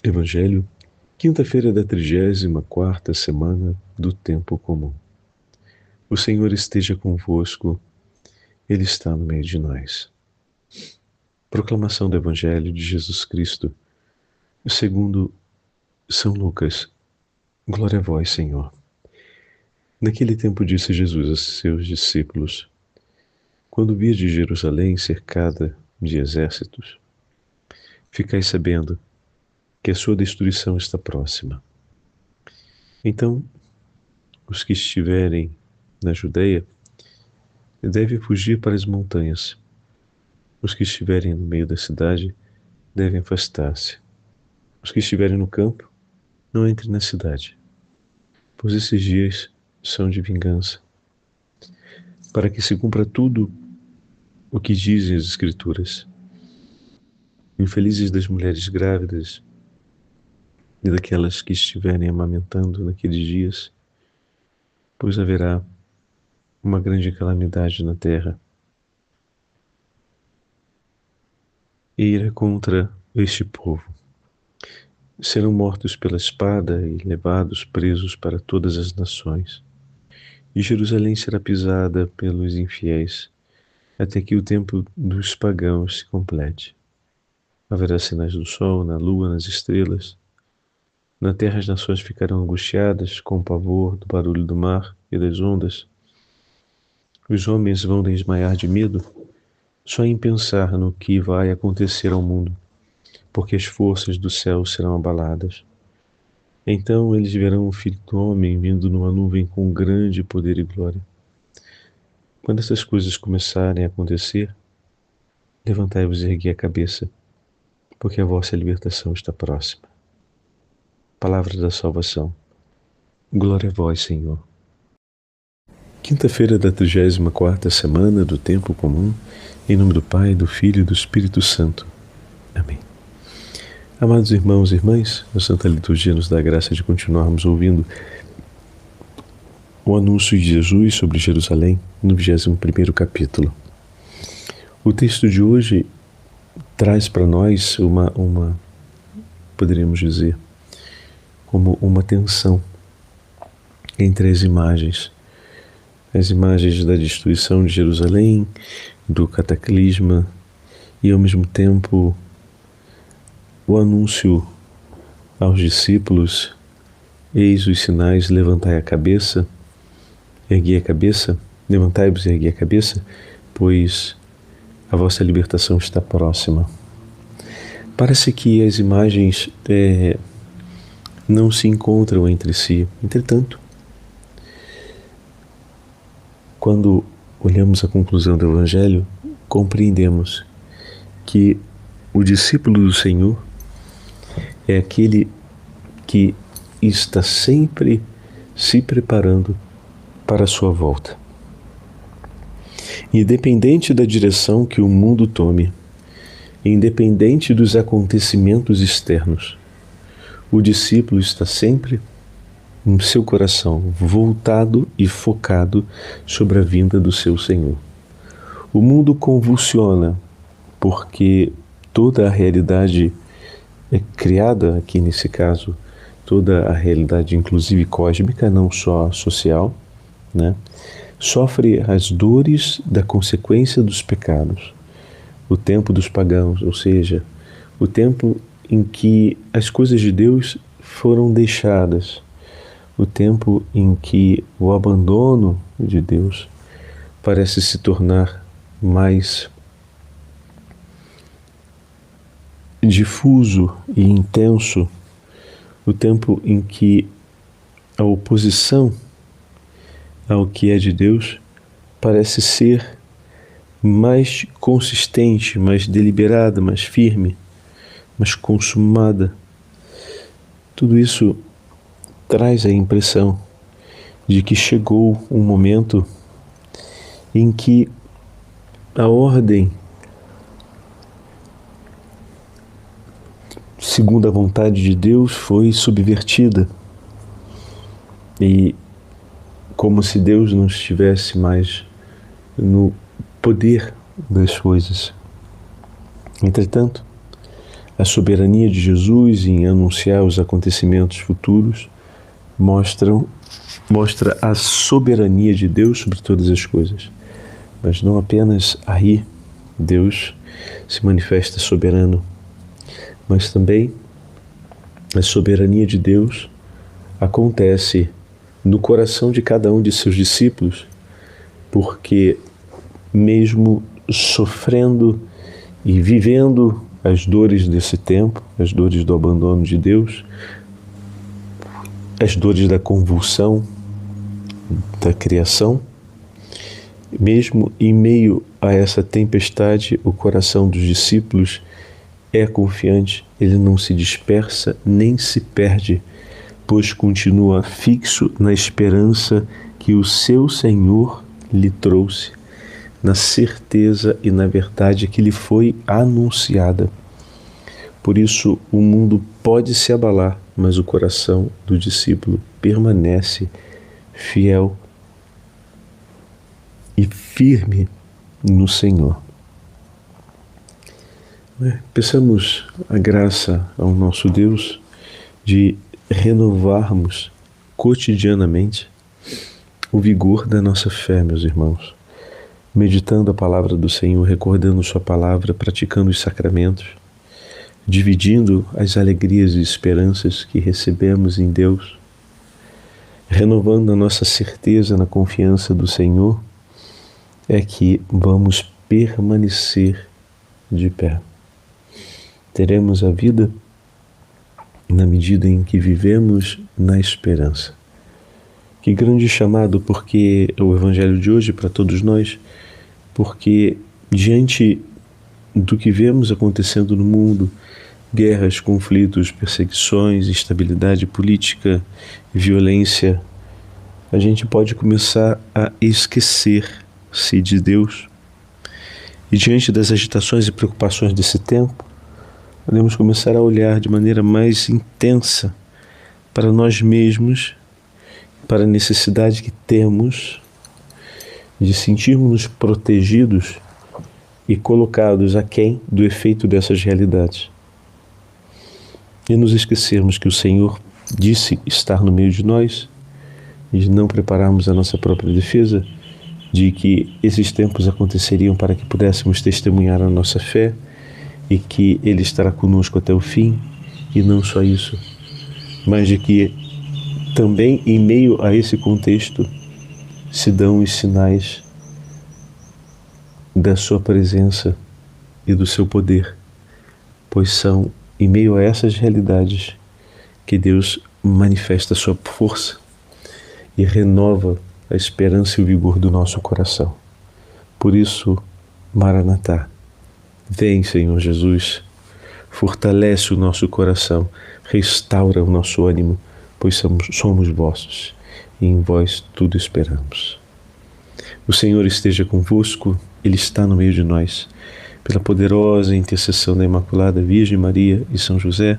Evangelho, quinta-feira da 34ª semana do tempo comum. O Senhor esteja convosco, Ele está no meio de nós. Proclamação do Evangelho de Jesus Cristo, segundo São Lucas. Glória a vós, Senhor. Naquele tempo disse Jesus a seus discípulos: Quando virdes Jerusalém cercada de exércitos, ficai sabendo que a sua destruição está próxima. Então, os que estiverem na Judeia devem fugir para as montanhas. Os que estiverem no meio da cidade devem afastar-se. Os que estiverem no campo, não entrem na cidade, pois esses dias são de vingança, para que se cumpra tudo o que dizem as Escrituras. Infelizes das mulheres grávidas e daquelas que estiverem amamentando naqueles dias, pois haverá uma grande calamidade na terra. E irá contra este povo. Serão mortos pela espada e levados presos para todas as nações. E Jerusalém será pisada pelos infiéis, até que o tempo dos pagãos se complete. Haverá sinais do sol, na lua, nas estrelas. Na terra as nações ficarão angustiadas com o pavor do barulho do mar e das ondas. Os homens vão desmaiar de medo só em pensar no que vai acontecer ao mundo, porque as forças do céu serão abaladas. Então eles verão o Filho do Homem vindo numa nuvem com grande poder e glória. Quando essas coisas começarem a acontecer, levantai-vos e erguei a cabeça, porque a vossa libertação está próxima. Palavra da salvação. Glória a vós, Senhor. Quinta-feira da 34ª semana do tempo comum, em nome do Pai, do Filho e do Espírito Santo. Amém. Amados irmãos e irmãs, a Santa Liturgia nos dá a graça de continuarmos ouvindo o anúncio de Jesus sobre Jerusalém no 21º capítulo. O texto de hoje traz para nós poderíamos dizer, como uma tensão entre as imagens da destruição de Jerusalém, do cataclisma e ao mesmo tempo o anúncio aos discípulos: eis os sinais, levantai a cabeça, erguei a cabeça, levantai-vos e erguei a cabeça, pois a vossa libertação está próxima. Parece que as imagens não se encontram entre si. Entretanto, quando olhamos a conclusão do Evangelho, compreendemos que o discípulo do Senhor é aquele que está sempre se preparando para a sua volta. Independente da direção que o mundo tome, independente dos acontecimentos externos, o discípulo está sempre em seu coração voltado e focado sobre a vinda do seu Senhor. O mundo convulsiona porque toda a realidade é criada, aqui nesse caso, toda a realidade inclusive cósmica, não só social, sofre as dores da consequência dos pecados. O tempo dos pagãos, ou seja, o tempo em que as coisas de Deus foram deixadas, o tempo em que o abandono de Deus parece se tornar mais difuso e intenso, o tempo em que a oposição ao que é de Deus parece ser mais consistente, mais deliberada, mais firme, mais consumada. Tudo isso traz a impressão de que chegou um momento em que a ordem, segundo a vontade de Deus, foi subvertida. E como se Deus não estivesse mais no poder das coisas. Entretanto, A soberania de Jesus em anunciar os acontecimentos futuros mostra a soberania de Deus sobre todas as coisas. Mas não apenas aí Deus se manifesta soberano, mas também a soberania de Deus acontece no coração de cada um de seus discípulos, porque mesmo sofrendo e vivendo as dores desse tempo, as dores do abandono de Deus, as dores da convulsão da criação, mesmo em meio a essa tempestade, o coração dos discípulos é confiante, ele não se dispersa nem se perde, pois continua fixo na esperança que o seu Senhor lhe trouxe, na certeza e na verdade que lhe foi anunciada. Por isso, o mundo pode se abalar, mas o coração do discípulo permanece fiel e firme no Senhor. Peçamos a graça ao nosso Deus de renovarmos cotidianamente o vigor da nossa fé, meus irmãos, meditando a palavra do Senhor, recordando sua palavra, praticando os sacramentos, dividindo as alegrias e esperanças que recebemos em Deus, renovando a nossa certeza na confiança do Senhor, é que vamos permanecer de pé. Teremos a vida na medida em que vivemos na esperança. Que grande chamado, porque o Evangelho de hoje para todos nós, porque diante do que vemos acontecendo no mundo, guerras, conflitos, perseguições, instabilidade política, violência, a gente pode começar a esquecer-se de Deus. E diante das agitações e preocupações desse tempo, podemos começar a olhar de maneira mais intensa para nós mesmos, para a necessidade que temos de sentirmos-nos protegidos e colocados aquém do efeito dessas realidades. E nos esquecermos que o Senhor disse estar no meio de nós, de não prepararmos a nossa própria defesa, de que esses tempos aconteceriam para que pudéssemos testemunhar a nossa fé e que Ele estará conosco até o fim, e não só isso, mas de que também em meio a esse contexto se dão os sinais da sua presença e do seu poder, pois são em meio a essas realidades que Deus manifesta a sua força e renova a esperança e o vigor do nosso coração. Por isso, Maranatá, vem, Senhor Jesus, fortalece o nosso coração, restaura o nosso ânimo, pois somos vossos e em vós tudo esperamos. O Senhor esteja convosco, Ele está no meio de nós. Pela poderosa intercessão da Imaculada Virgem Maria e São José,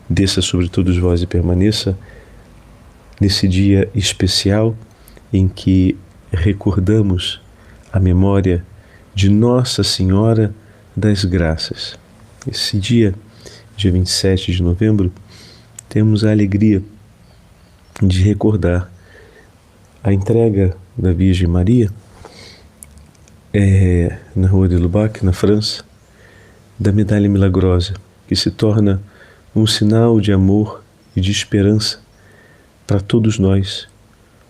desça sobre todos vós e permaneça nesse dia especial em que recordamos a memória de Nossa Senhora das Graças. Esse dia, dia 27 de novembro, temos a alegria de recordar a entrega da Virgem Maria na Rua de Lubac, na França, da medalha milagrosa, que se torna um sinal de amor e de esperança para todos nós,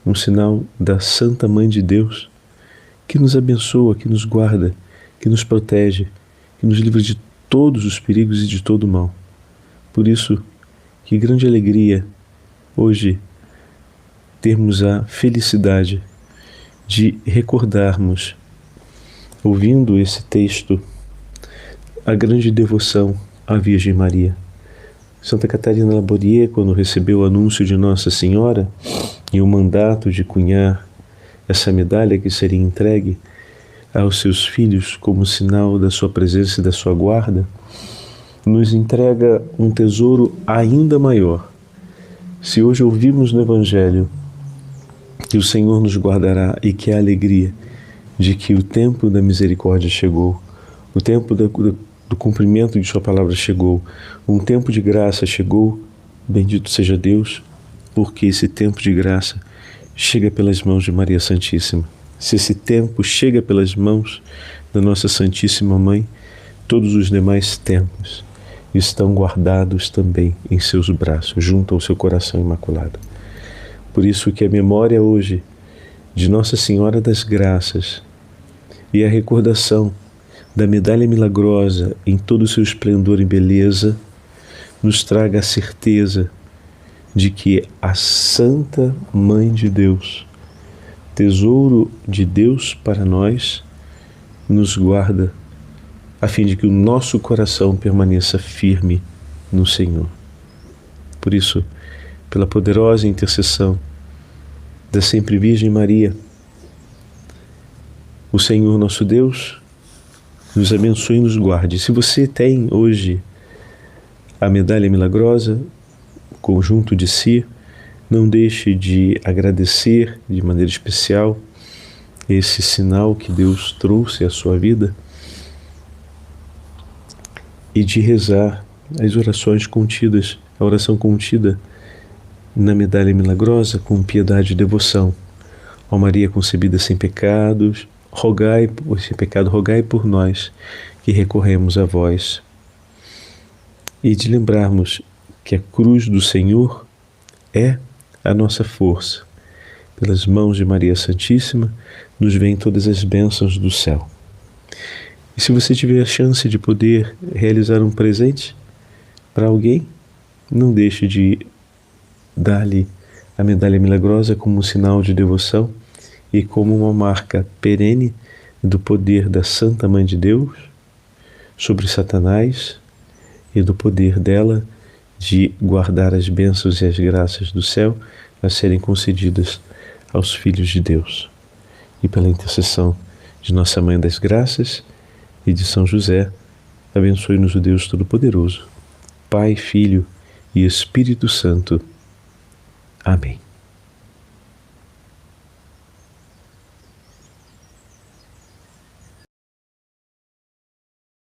um sinal da Santa Mãe de Deus, que nos abençoa, que nos guarda, que nos protege, que nos livra de todos os perigos e de todo o mal. Por isso, que grande alegria hoje termos a felicidade de recordarmos, ouvindo esse texto, a grande devoção à Virgem Maria. Santa Catarina Labourié, quando recebeu o anúncio de Nossa Senhora e o mandato de cunhar essa medalha que seria entregue aos seus filhos como sinal da sua presença e da sua guarda, nos entrega um tesouro ainda maior. Se hoje ouvimos no Evangelho que o Senhor nos guardará e que a alegria de que o tempo da misericórdia chegou, o tempo do cumprimento de sua palavra chegou, um tempo de graça chegou, bendito seja Deus, porque esse tempo de graça chega pelas mãos de Maria Santíssima. Se esse tempo chega pelas mãos da nossa Santíssima Mãe, todos os demais tempos estão guardados também em seus braços, junto ao seu coração imaculado. Por isso que a memória hoje de Nossa Senhora das Graças e a recordação da medalha milagrosa em todo o seu esplendor e beleza nos traga a certeza de que a Santa Mãe de Deus, tesouro de Deus para nós, nos guarda a fim de que o nosso coração permaneça firme no Senhor. Por isso, pela poderosa intercessão da sempre Virgem Maria, o Senhor nosso Deus nos abençoe e nos guarde. Se você tem hoje a medalha milagrosa, conjunto de si, não deixe de agradecer de maneira especial esse sinal que Deus trouxe à sua vida e de rezar as orações contidas, a oração contida na medalha milagrosa com piedade e devoção. Ó Maria concebida sem pecados, rogai por nós que recorremos a vós. E de lembrarmos que a cruz do Senhor é a nossa força. Pelas mãos de Maria Santíssima nos vêm todas as bênçãos do céu. E se você tiver a chance de poder realizar um presente para alguém, não deixe de dar-lhe a medalha milagrosa como um sinal de devoção e como uma marca perene do poder da Santa Mãe de Deus sobre Satanás e do poder dela de guardar as bênçãos e as graças do céu a serem concedidas aos filhos de Deus. E pela intercessão de Nossa Mãe das Graças e de São José, abençoe-nos o Deus Todo-Poderoso, Pai, Filho e Espírito Santo. Amém.